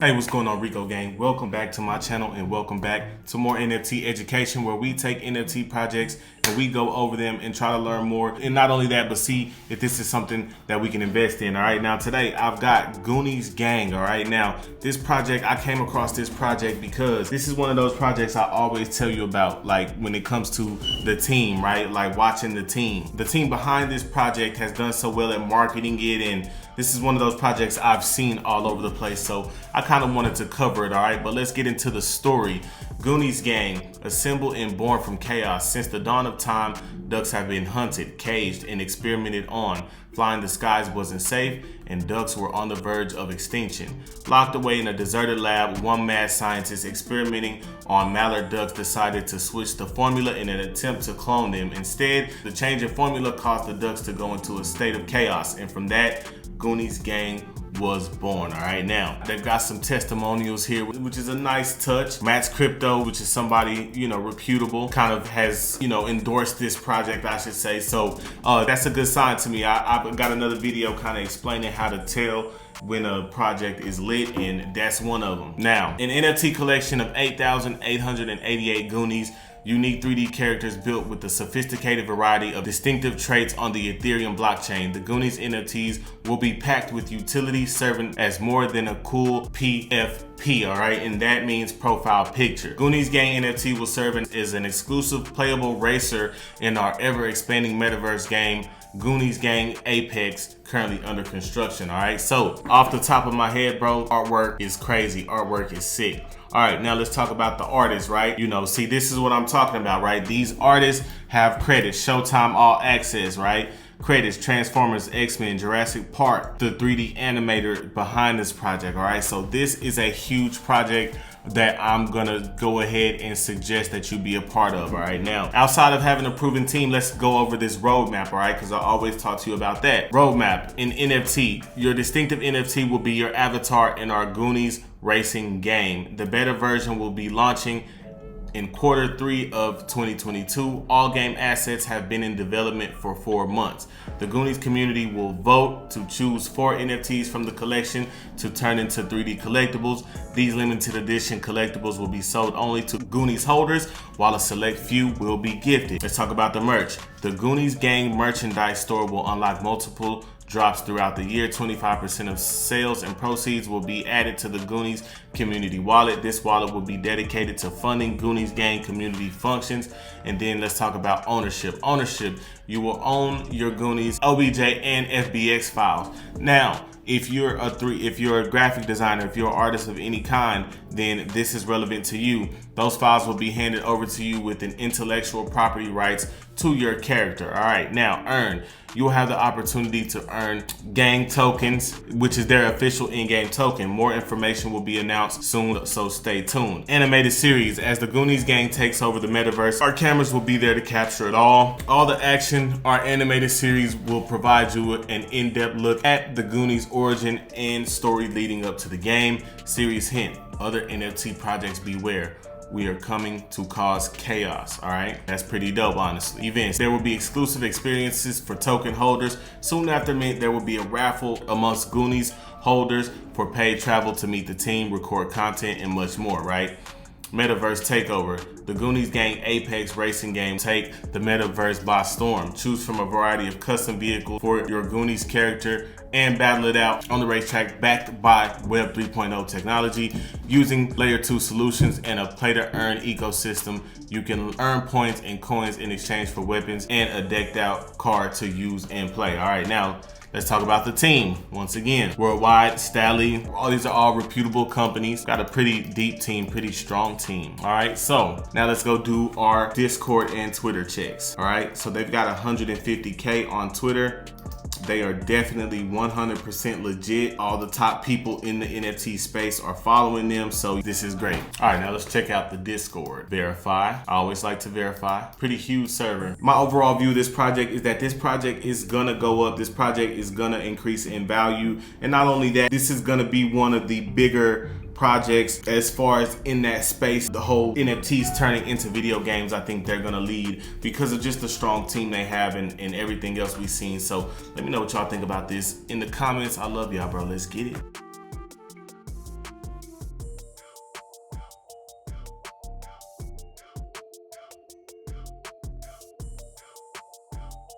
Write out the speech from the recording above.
Hey, what's going on, Rico gang? Welcome back to my channel and welcome back to more NFT education, where we take NFT projects and we go over them and try to learn more. And not only that, but see if this is something that we can invest in. All right, now today I've got Goonies Gang. All right, now this project, I came across this project because this is one of those projects I always tell you about, like when it comes to the team, right? Like watching the team. The team behind this project has done so well at marketing it, and this is one of those projects I've seen all over the place, so I kind of wanted to cover it, all right? But let's get into the story. Goonies Gang, assembled and born from chaos. Since the dawn of time, ducks have been hunted, caged, and experimented on. Flying the skies wasn't safe, and ducks were on the verge of extinction. Locked away in a deserted lab, one mad scientist experimenting on mallard ducks decided to switch the formula in an attempt to clone them. Instead, the change in formula caused the ducks to go into a state of chaos, and from that, Goonies Gang was born. All right, now they've got some testimonials here, which is a nice touch. Matt's Crypto, which is somebody, reputable, kind of has, endorsed this project, I should say. So that's a good sign to me. I've got another video kind of explaining how to tell when a project is lit, and that's one of them. Now, an NFT collection of 8,888 Goonies, unique 3D characters built with a sophisticated variety of distinctive traits on the Ethereum blockchain. The Goonies NFTs will be packed with utility, serving as more than a cool PFP, all right? And that means profile picture. Goonies Gang NFT will serve as an exclusive playable racer in our ever-expanding metaverse game, Goonies Gang Apex, currently under construction. All right, so off the top of my head, bro, artwork is crazy. Artwork is sick. All right, now let's talk about the artists, right? See, this is what I'm talking about, right? These artists have credits: Showtime All Access, right? Credits: Transformers, X-Men, Jurassic Park, the 3D animator behind this project. All right, so this is a huge project that I'm gonna go ahead and suggest that you be a part of. All right, now outside of having a proven team, let's go over this roadmap, all right? Because I always talk to you about that roadmap. In NFT, your distinctive NFT will be your avatar in our Goonies racing game. The beta version will be launching in Q3 of 2022. All game assets have been in development for 4 months. The Goonies community will vote to choose 4 NFTs from the collection to turn into 3D collectibles. These limited edition collectibles will be sold only to Goonies holders, while a select few will be gifted. Let's talk about the merch. The Goonies Gang merchandise store will unlock multiple drops throughout the year. 25% of sales and proceeds will be added to the Goonies community wallet. This wallet will be dedicated to funding Goonies Gang community functions. And then let's talk about ownership. Ownership, you will own your Goonies OBJ and FBX files. Now, if you're a graphic designer, if you're an artist of any kind, then this is relevant to you. Those files will be handed over to you with an intellectual property rights to your character. All right, now earn. You will have the opportunity to earn gang tokens, which is their official in-game token. More information will be announced soon, so stay tuned. Animated series. As the Goonies Gang takes over the metaverse, our cameras will be there to capture it all. All the action. Our animated series will provide you with an in-depth look at the Goonies origin and story leading up to the game. Series hint: other NFT projects beware. We are coming to cause chaos, all right? That's pretty dope, honestly. Events. There will be exclusive experiences for token holders. Soon after mint, there will be a raffle amongst Goonies holders for paid travel to meet the team, record content, and much more, right? Metaverse takeover. The Goonies Gang Apex racing game take the metaverse by storm. Choose from a variety of custom vehicles for your Goonies character and battle it out on the racetrack, backed by Web 3.0 technology. Using layer 2 solutions and a play to earn ecosystem, you can earn points and coins in exchange for weapons and a decked out card to use and play. All right, now let's talk about the team. Once again, Worldwide, Stally, all these are all reputable companies. Got a pretty deep team, pretty strong team. All right, so now let's go do our Discord and Twitter checks. All right, so they've got 150K on Twitter. They are definitely 100% legit. All the top people in the NFT space are following them, so this is great. All right, now let's check out the Discord. Verify. I always like to verify. Pretty huge server. My overall view of this project is that this project is gonna go up. This project is gonna increase in value. And not only that, this is gonna be one of the bigger projects as far as in that space. The whole NFTs turning into video games, I think they're gonna lead because of just the strong team they have and everything else we've seen. So let me know what y'all think about this in the comments. I love y'all, bro. Let's get it.